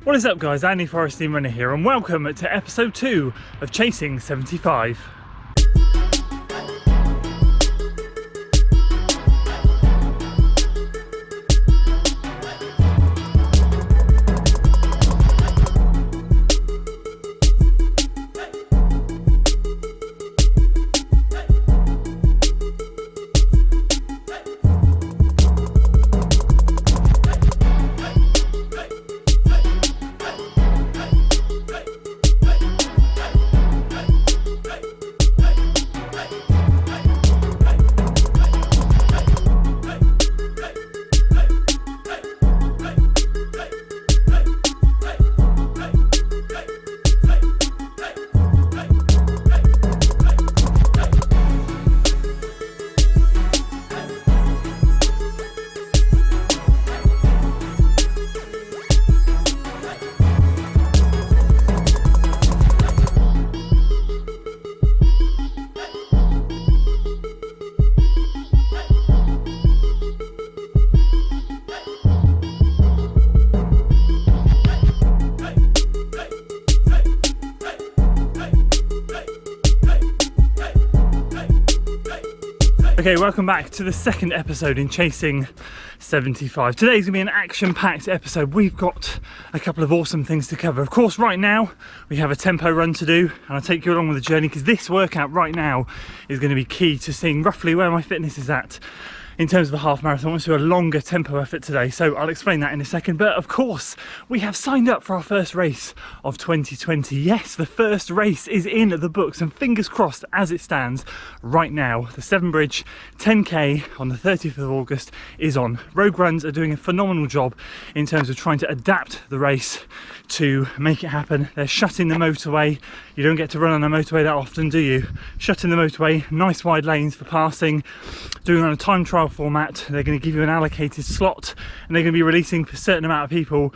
What is up guys, Andy Forest Team Runner here and welcome to episode 2 of Chasing 75. Okay, welcome back to the second episode in Chasing 75. Today's gonna be an action-packed episode. We've got a couple of awesome things to cover. Of course, right now we have a tempo run to do, and I'll take you along with the journey because this workout right now is going to be key to seeing roughly where my fitness is at in terms of a half marathon. I want to do a longer tempo effort today, so I'll explain that in a second. But of course, we have signed up for our first race of 2020. Yes, the first race is in the books, and fingers crossed as it stands right now. The Severn Bridge 10k on the 30th of August is on. Rogue Runs are doing a phenomenal job in terms of trying to adapt the race to make it happen. They're shutting the motorway. You don't get to run on a motorway that often, do you? Shutting the motorway, nice wide lanes for passing, doing it on a time trial format. They're going to give you an allocated slot and they're going to be releasing a certain amount of people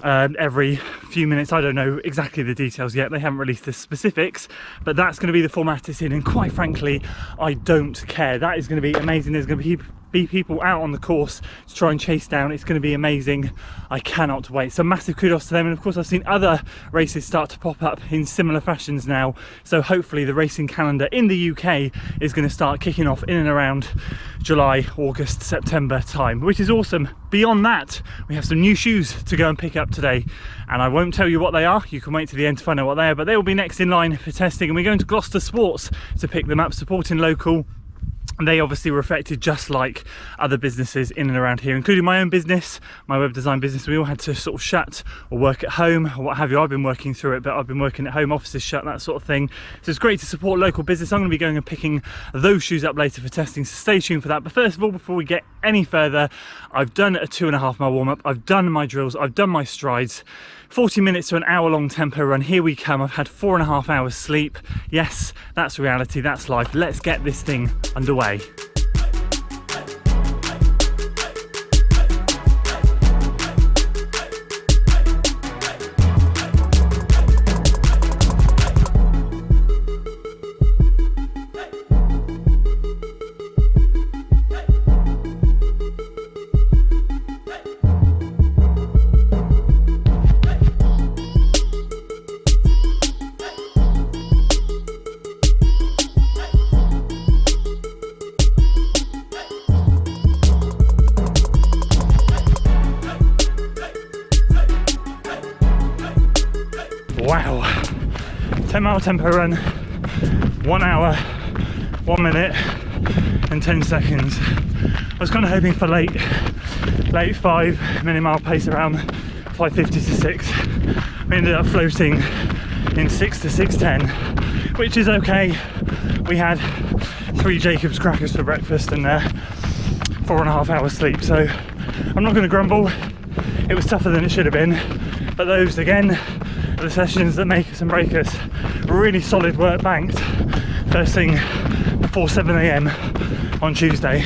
every few minutes. I don't know exactly the details yet, they haven't released the specifics, but that's going to be the format it's in, and quite frankly I don't care. That is going to be amazing. There's going to be people out on the course to try and chase down. It's going to be amazing. I cannot wait. So massive kudos to them, and of course I've seen other races start to pop up in similar fashions now, so hopefully the racing calendar in the UK is going to start kicking off in and around July, August, September time, which is awesome. Beyond that, we have some new shoes to go and pick up today, and I won't tell you what they are. You can wait to the end to find out what they are, but they will be next in line for testing, and we're going to Gloucester Sports to pick them up, supporting local. And they obviously were affected just like other businesses in and around here, including my own business, my web design business. We all had to sort of shut or work at home or what have you. I've been working through it, but I've been working at home, offices shut, that sort of thing. So it's great to support local business. I'm going to be going and picking those shoes up later for testing, so stay tuned for that. But first of all, before we get any further, I've done a 2.5 mile warm up. I've done my drills, I've done my strides. 40 minutes to an hour long tempo run. Here we come. I've had 4.5 hours sleep. Yes, that's reality, that's life. Let's get this thing underway. Wow, 10 mile tempo run, 1 hour, 1 minute and 10 seconds. I was kind of hoping for late 5 minute mile pace around 5:50 to 6. We ended up floating in 6 to 6:10, which is okay. We had 3 Jacobs crackers for breakfast and 4.5 hours sleep, so I'm not going to grumble. It was tougher than it should have been, but those again are the sessions that make us and break us. Really solid work banked first thing before 7 AM on Tuesday.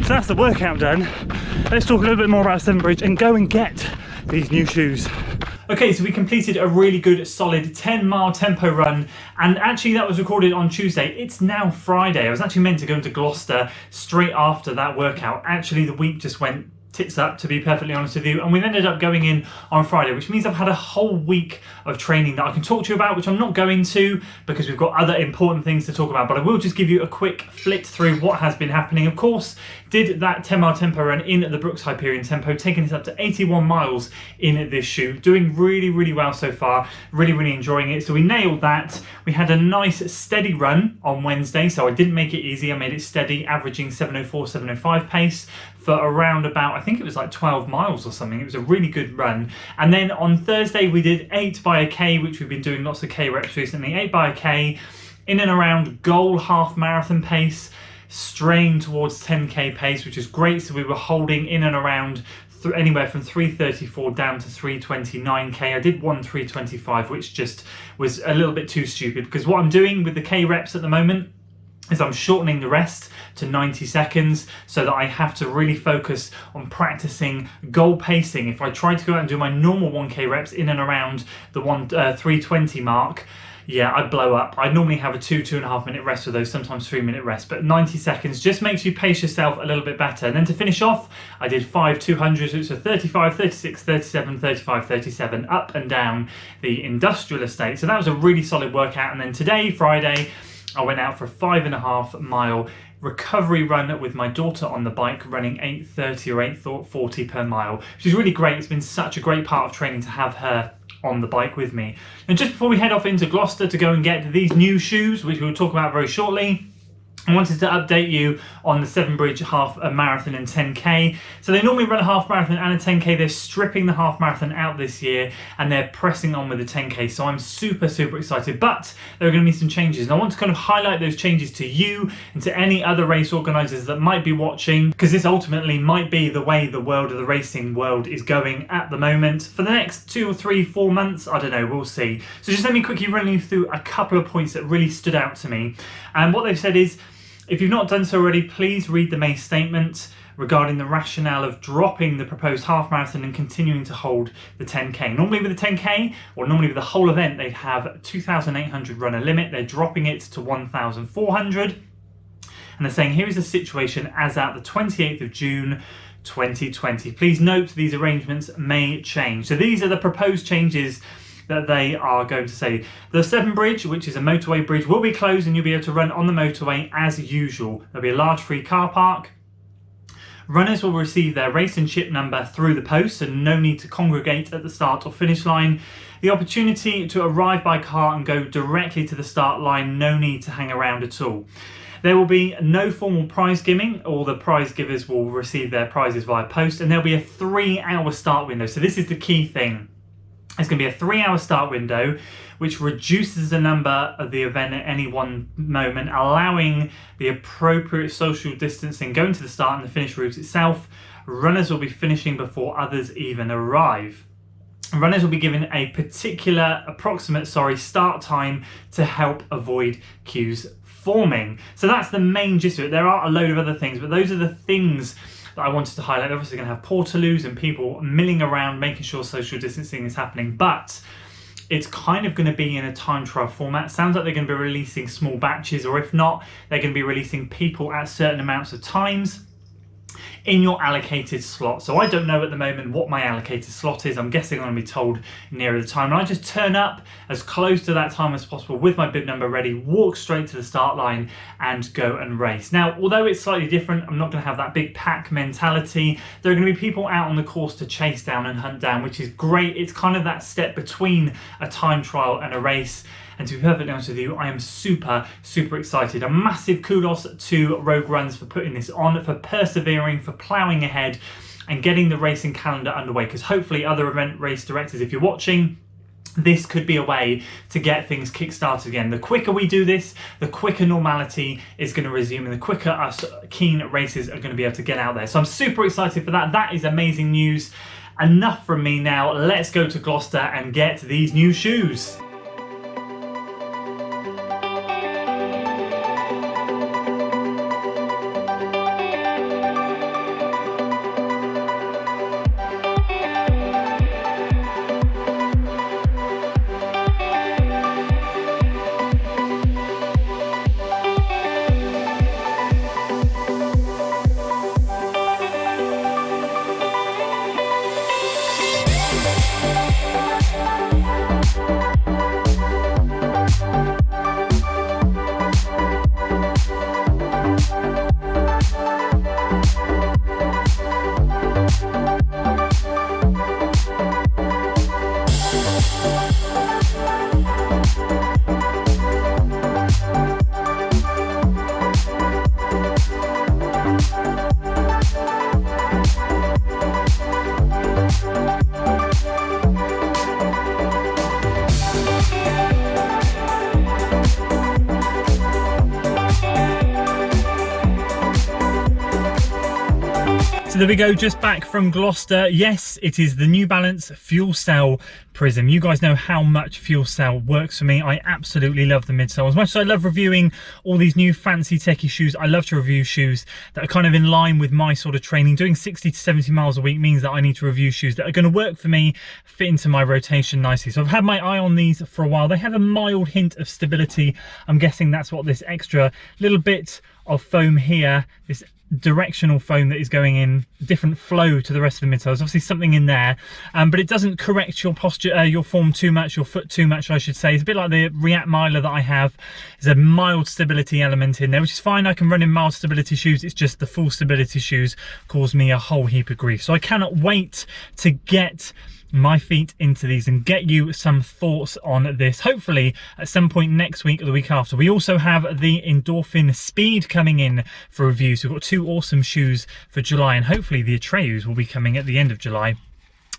So that's the workout done. Let's talk a little bit more about Severn Bridge and go and get these new shoes. Okay, so we completed a really good solid 10 mile tempo run, and actually that was recorded on Tuesday. It's now Friday. I was actually meant to go into Gloucester straight after that workout. Actually the week just went tits up, to be perfectly honest with you. And we've ended up going in on Friday, which means I've had a whole week of training that I can talk to you about, which I'm not going to because we've got other important things to talk about, but I will just give you a quick flit through what has been happening. Of course, did that 10-mile tempo run in the Brooks Hyperion tempo, taking us up to 81 miles in this shoe. Doing really, really well so far. Really, really enjoying it. So we nailed that. We had a nice steady run on Wednesday, so I didn't make it easy. I made it steady, averaging 7:04, 7:05 pace for around about, I think it was like 12 miles or something. It was a really good run. And then on Thursday, we did 8 by a K, which we've been doing lots of K reps recently. 8 by a K, in and around goal half marathon pace, straying towards 10K pace, which is great. So we were holding in and around anywhere from 3:34 down to 3:29K. I did one 3:25, which just was a little bit too stupid, because what I'm doing with the K reps at the moment is I'm shortening the rest to 90 seconds so that I have to really focus on practicing goal pacing. If I try to go out and do my normal 1K reps in and around the 3:20 mark, yeah, I blow up. I normally have a 2.5 minute rest with those, sometimes 3-minute rest, but 90 seconds just makes you pace yourself a little bit better. And then to finish off, I did 5 200s, so 35, 36, 37, 35, 37, up and down the industrial estate. So that was a really solid workout. And then today, Friday, I went out for a 5.5 mile recovery run with my daughter on the bike, running 8:30 or 8:40 per mile, which is really great. It's been such a great part of training to have her on the bike with me. And just before we head off into Gloucester to go and get these new shoes, which we'll talk about very shortly, I wanted to update you on the Severn Bridge half marathon and 10K. So they normally run a half marathon and a 10K. They're stripping the half marathon out this year and they're pressing on with the 10K. So I'm super, super excited. But there are going to be some changes. And I want to kind of highlight those changes to you and to any other race organisers that might be watching, because this ultimately might be the way the world of the racing world is going at the moment. For the next 2 or 3, 4 months, I don't know, we'll see. So just let me quickly run you through a couple of points that really stood out to me. And what they've said is, if you've not done so already, please read the main statement regarding the rationale of dropping the proposed half marathon and continuing to hold the 10K. Normally with the 10K, or normally with the whole event, they'd have 2,800 runner limit. They're dropping it to 1,400. And they're saying, here is the situation as at the 28th of June, 2020. Please note these arrangements may change. So these are the proposed changes that they are going to say. The Severn Bridge, which is a motorway bridge, will be closed and you'll be able to run on the motorway as usual. There'll be a large free car park. Runners will receive their race and chip number through the post, and no need to congregate at the start or finish line. The opportunity to arrive by car and go directly to the start line, no need to hang around at all. There will be no formal prize giving. All the prize givers will receive their prizes via post, and there'll be a 3-hour start window. So this is the key thing. It's going to be a 3-hour start window, which reduces the number of the event at any one moment, allowing the appropriate social distancing going to the start and the finish route itself. Runners will be finishing before others even arrive. Runners will be given a particular approximate start time to help avoid queues forming. So that's the main gist of it. There are a load of other things, but those are the things that I wanted to highlight. They're obviously going to have portaloos and people milling around making sure social distancing is happening, but it's kind of going to be in a time trial format. Sounds like they're going to be releasing small batches, or if not, they're going to be releasing people at certain amounts of times in your allocated slot. So I don't know at the moment what my allocated slot is. I'm guessing I'm going to be told nearer the time. And I just turn up as close to that time as possible with my bib number ready, walk straight to the start line and go and race. Now, although it's slightly different, I'm not going to have that big pack mentality. There are going to be people out on the course to chase down and hunt down, which is great. It's kind of that step between a time trial and a race. And to be perfectly honest with you, I am super, super excited. A massive kudos to Rogue Runs for putting this on, for persevering, for ploughing ahead and getting the racing calendar underway. Because hopefully other event race directors, if you're watching, this could be a way to get things kick-started again. The quicker we do this, the quicker normality is going to resume and the quicker us keen racers are going to be able to get out there. So I'm super excited for that. That is amazing news. Enough from me now. Let's go to Gloucester and get these new shoes. So there we go, just back from Gloucester. Yes, it is the New Balance Fuel Cell Prism. You guys know how much Fuel Cell works for me. I absolutely love the midsole. As much as I love reviewing all these new fancy techie shoes, I love to review shoes that are kind of in line with my sort of training. Doing 60 to 70 miles a week means that I need to review shoes that are going to work for me, fit into my rotation nicely. So I've had my eye on these for a while. They have a mild hint of stability. I'm guessing that's what this extra little bit of foam here, this directional foam that is going in different flow to the rest of the midsole. There's obviously something in there, but it doesn't correct your posture, your form too much, your foot too much, I should say. It's a bit like the React Miler that I have. There's a mild stability element in there, which is fine. I can run in mild stability shoes. It's just the full stability shoes cause me a whole heap of grief. So I cannot wait to get my feet into these and get you some thoughts on this, hopefully at some point next week or the week after. We also have the Endorphin Speed coming in for review, so we've got two awesome shoes for July, and hopefully the Atreus will be coming at the end of July.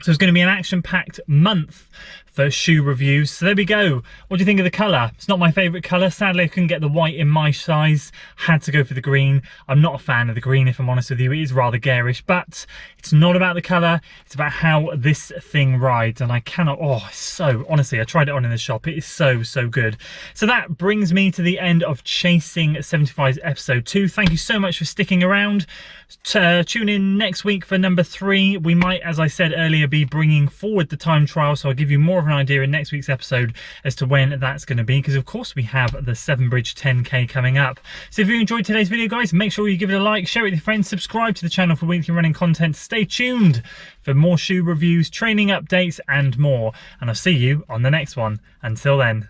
So it's going to be an action-packed month for shoe reviews. So there we go. What do you think of the colour? It's not my favourite colour. Sadly, I couldn't get the white in my size. Had to go for the green. I'm not a fan of the green, if I'm honest with you. It is rather garish, but it's not about the colour. It's about how this thing rides. And I cannot, oh, so, honestly, I tried it on in the shop. It is so, so good. So that brings me to the end of Chasing 75's episode 2. Thank you so much for sticking around. Tune in next week for number 3. We might, as I said earlier, be bringing forward the time trial, so I'll give you more of an idea in next week's episode as to when that's going to be, because of course we have the Severn Bridge 10k coming up. So if you enjoyed today's video, guys, make sure you give it a like, share it with your friends, subscribe to the channel for weekly running content. Stay tuned for more shoe reviews, training updates and more, and I'll see you on the next one. Until then.